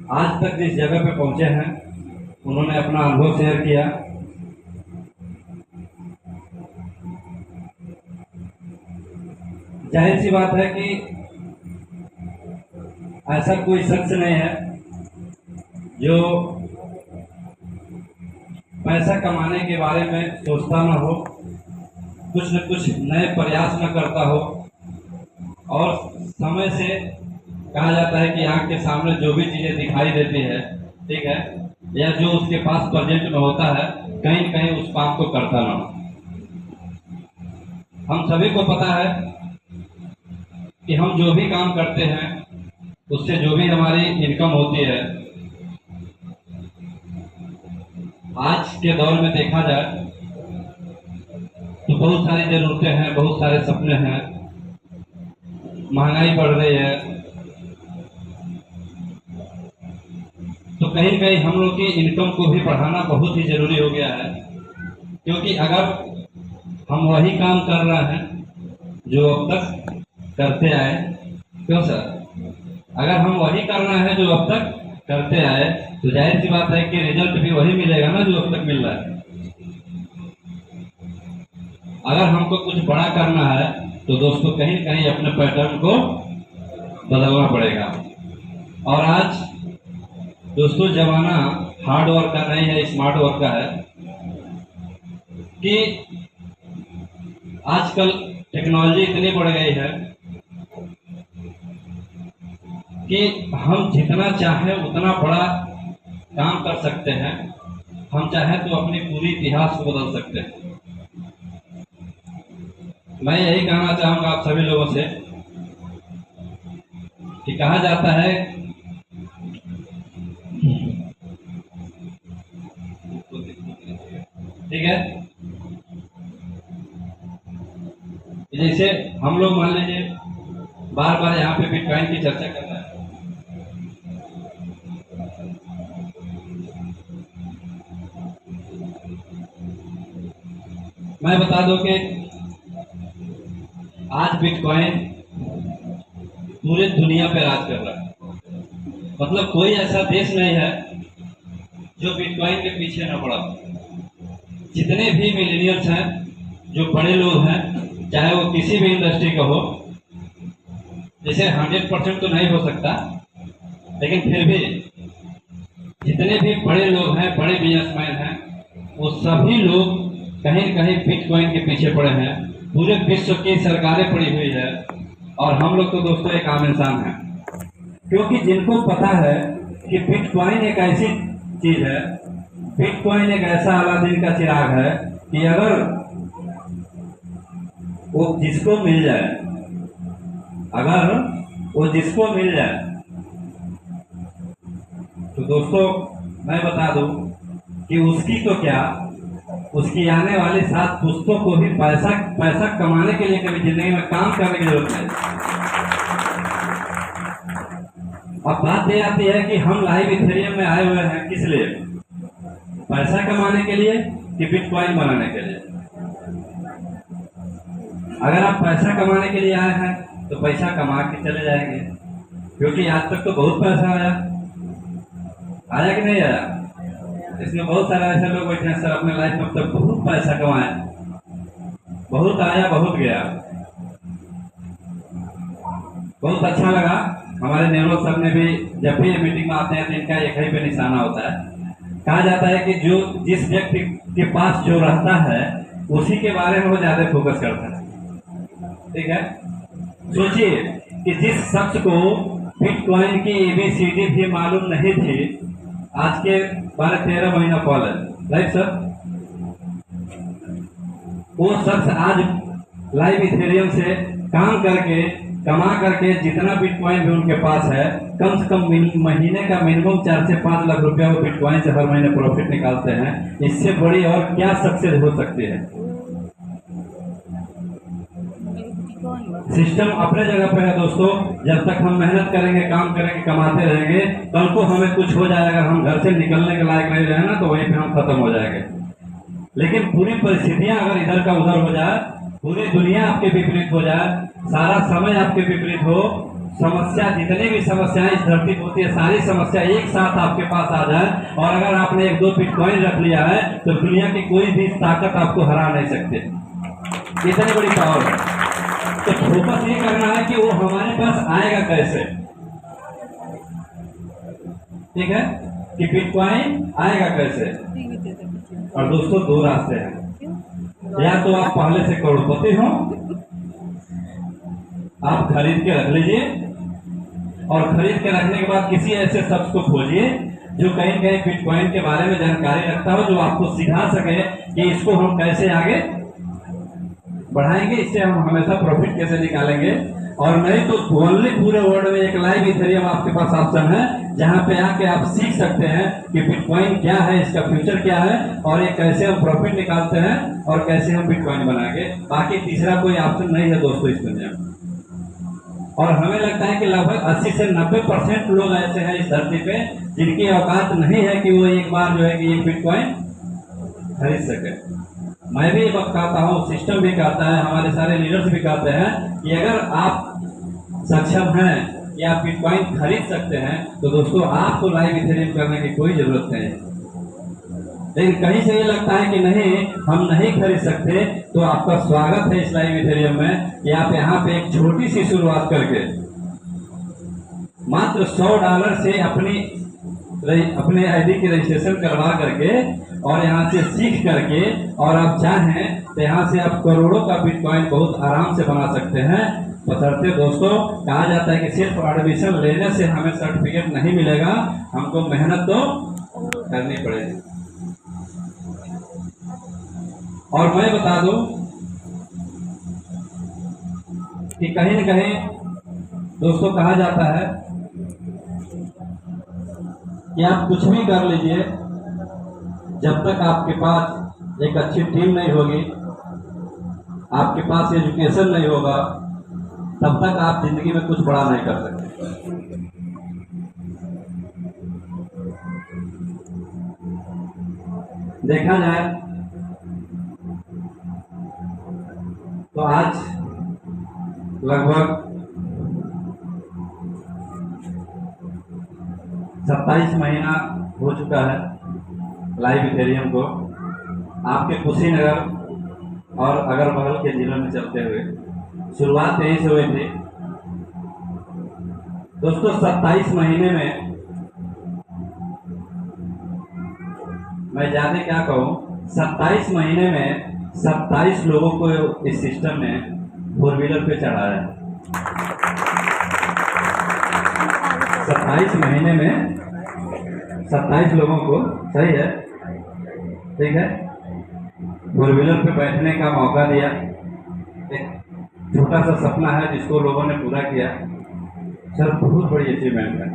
आज तक जिस जगह पे पहुंचे हैं, उन्होंने अपना अनुभव शेयर किया। जाहिर सी बात है कि ऐसा कोई शख्स नहीं है जो पैसा कमाने के बारे में सोचता ना हो, कुछ न कुछ नए प्रयास न करता हो। और समय से कहा जाता है कि आंख के सामने जो भी चीजें दिखाई देती है, ठीक है, या जो उसके पास प्रेजेंट में होता है, कहीं न कहीं उस काम को करता ना हो। हम सभी को पता है कि हम जो भी काम करते हैं, उससे जो भी हमारी इनकम होती है, आज के दौर में देखा जाए तो बहुत सारी जरूरतें हैं, बहुत सारे सपने हैं, महंगाई बढ़ रही है, तो कहीं न कहीं हम लोग की इनकम को भी बढ़ाना बहुत ही जरूरी हो गया है। क्योंकि अगर हम वही काम कर रहे हैं जो अब तक करते आए, क्यों सर, अगर हम वही करना है जो अब तक करते आए, तो जाहिर सी बात है कि रिजल्ट भी वही मिलेगा ना जो अब तक मिल रहा है। अगर हमको कुछ बड़ा करना है तो दोस्तों कहीं न कहीं अपने पैटर्न को बदलना पड़ेगा। और आज दोस्तों जमाना हार्ड वर्क का नहीं है, स्मार्ट वर्क का है। कि आजकल टेक्नोलॉजी इतनी बढ़ गई है कि हम जितना चाहें उतना बड़ा काम कर सकते हैं। हम चाहें तो अपनी पूरी इतिहास को बदल सकते हैं। मैं यही कहना चाहूंगा आप सभी लोगों से कि कहा जाता है ठीक है, जैसे हम लोग मान लीजिए बार बार यहाँ पे बिटकॉइन की चर्चा कर रहे हैं। मैं बता दूं कि आज बिटकॉइन पूरे दुनिया पे राज कर रहा है। मतलब कोई ऐसा देश नहीं है जो बिटकॉइन के पीछे न पड़ा। जितने भी मिलीनियर्स हैं, जो बड़े लोग हैं, चाहे वो किसी भी इंडस्ट्री का हो, जैसे 100% तो नहीं हो सकता, लेकिन फिर भी जितने भी बड़े लोग हैं, बड़े बिजनेसमैन हैं, वो सभी लोग कहीं न कहीं बिटकॉइन के पीछे पड़े हैं। पूरे विश्व की सरकारें पड़ी हुई है, और हम लोग तो दोस्तों एक आम इंसान हैं। क्योंकि जिनको पता है कि बिटकॉइन एक ऐसी चीज है, बिटकॉइन एक ऐसा अलादीन का चिराग है कि अगर वो जिसको मिल जाए, अगर वो जिसको मिल जाए, तो दोस्तों मैं बता दूं कि उसकी तो क्या, उसकी आने वाली 7 पुश्तों को भी पैसा कमाने के लिए कभी जिंदगी में काम करने की जरूरत नहीं। अब बात ये आती है कि हम लाइव इथेरियम में आए हुए हैं किस लिए? पैसा कमाने के लिए कि बिटकॉइन बनाने के लिए? अगर आप पैसा कमाने के लिए आए हैं तो पैसा कमा के चले जाएंगे, क्योंकि आज तक तो बहुत पैसा आया कि नहीं आया? इसमें बहुत सारे ऐसे लोग बैठे हैं, सर अपने लाइफ में तक बहुत पैसा कमाया, बहुत आया बहुत गया। बहुत अच्छा लगा, हमारे नेहरू सर ने भी जब भी ये मीटिंग में आते हैं तो इनका एक ही पे निशाना होता है। कहा जाता है कि जो जिस व्यक्ति के पास जो रहता है उसी के बारे में वो ज्यादा फोकस करता है। ठीक है, सोचिए कि जिस शख्स को बिटकॉइन की ABCD भी मालूम नहीं थी, आज के 12-13 महीना पहले, राइट सर, वो शख्स आज लाइव इथेरियम से काम करके कमा करके जितना बिटकॉइन भी उनके पास है, कम से कम महीने का मिनिमम 4 से 5 लाख रुपया वो बिटकॉइन से हर महीने प्रॉफिट निकालते हैं। इससे बड़ी और क्या सक्सेस हो सकती है? सिस्टम अपने जगह पे है दोस्तों। जब तक हम मेहनत करेंगे, काम करेंगे, कमाते रहेंगे, कल को हमें कुछ हो जाए, अगर हम घर से निकलने के लायक नहीं रहे ना, तो वहीं पे हम खत्म हो जाएंगे। लेकिन पूरी परिस्थितियां अगर इधर का उधर हो जाए, पूरी दुनिया आपके विपरीत हो जाए, सारा समय आपके विपरीत हो, समस्या, जितनी भी समस्याएं इस धरती पर होती है, सारी समस्या एक साथ आपके पास आ जाए, और अगर आपने 1-2 बिटकॉइन रख लिया है तो दुनिया की कोई भी ताकत आपको हरा नहीं सकते। इतनी बड़ी पावर है। तो फोकस ये करना है कि वो हमारे पास आएगा कैसे। ठीक है, कि बिटकॉइन आएगा कैसे। और दोस्तों, 2 रास्ते हैं। या तो आप पहले से करोड़पति हो, आप खरीद के रख लीजिए, और खरीद के रखने के बाद किसी ऐसे शख्स को खोजिए जो कहीं कहीं बिटकॉइन के बारे में जानकारी रखता हो, जो आपको सिखा सके कि इसको हम कैसे आगे बढ़ाएंगे, इससे हम हमेशा प्रॉफिट कैसे निकालेंगे। और नहीं तो ओनली पूरे वर्ल्ड में एक लाइव इथेरियम आपके पास ऑप्शन है, जहां पे आके आप सीख सकते हैं कि बिटकॉइन क्या है, इसका फ्यूचर क्या है, और ये कैसे हम प्रॉफिट निकालते हैं, और कैसे हम बिटकॉइन बनाएंगे। बाकी तीसरा कोई ऑप्शन नहीं है दोस्तों इस दुनिया में। और हमें लगता है कि लगभग 80 से 90% लोग ऐसे हैं इस धरती पे जिनकी औकात नहीं है कि वो एक बार जो है कि एक बिटकॉइन खरीद सके। मैं भी एक वक्त कहता हूँ, सिस्टम भी कहता है, हमारे सारे लीडर्स भी कहते हैं कि अगर आप सक्षम हैं कि आप बिटकॉइन खरीद सकते हैं तो दोस्तों आपको लाइव इथेरियम करने की कोई जरूरत नहीं। लेकिन कहीं से ये लगता है कि नहीं, हम नहीं खरीद सकते, तो आपका स्वागत है इस लाइव इथेरियम में कि आप यहाँ पे एक छोटी सी शुरुआत करके मात्र $100 से अपने आईडी की रजिस्ट्रेशन करवा करके और यहाँ से सीख करके, और आप चाहें तो यहाँ से आप करोड़ों का बिटकॉइन बहुत आराम से बना सकते हैं। बशर्ते दोस्तों, कहा जाता है कि सिर्फ एडमिशन लेने से हमें सर्टिफिकेट नहीं मिलेगा, हमको मेहनत तो करनी पड़ेगी। और मैं बता दूं कि कहीं न कहीं दोस्तों कहा जाता है कि आप कुछ भी कर लीजिए, जब तक आपके पास एक अच्छी टीम नहीं होगी, आपके पास एजुकेशन नहीं होगा, तब तक आप जिंदगी में कुछ बड़ा नहीं कर सकते। देखा जाए तो आज लगभग 27 महीना हो चुका है लाइव इथेरियम को आपके कुशीनगर और अगल बगल के जिलों में चलते हुए। शुरुआत यहीं से हुई थी दोस्तों। 27 महीने में मैं ज्यादा क्या कहूँ, 27 महीने में 27 लोगों को इस सिस्टम ने 4 व्हीलर पे चढ़ाया है। 27 महीने में 27 लोगों को, सही है, ठीक है, 4 व्हीलर पे बैठने का मौका दिया। एक छोटा सा सपना है जिसको लोगों ने पूरा किया। सर, बहुत बड़ी अचीवमेंट है।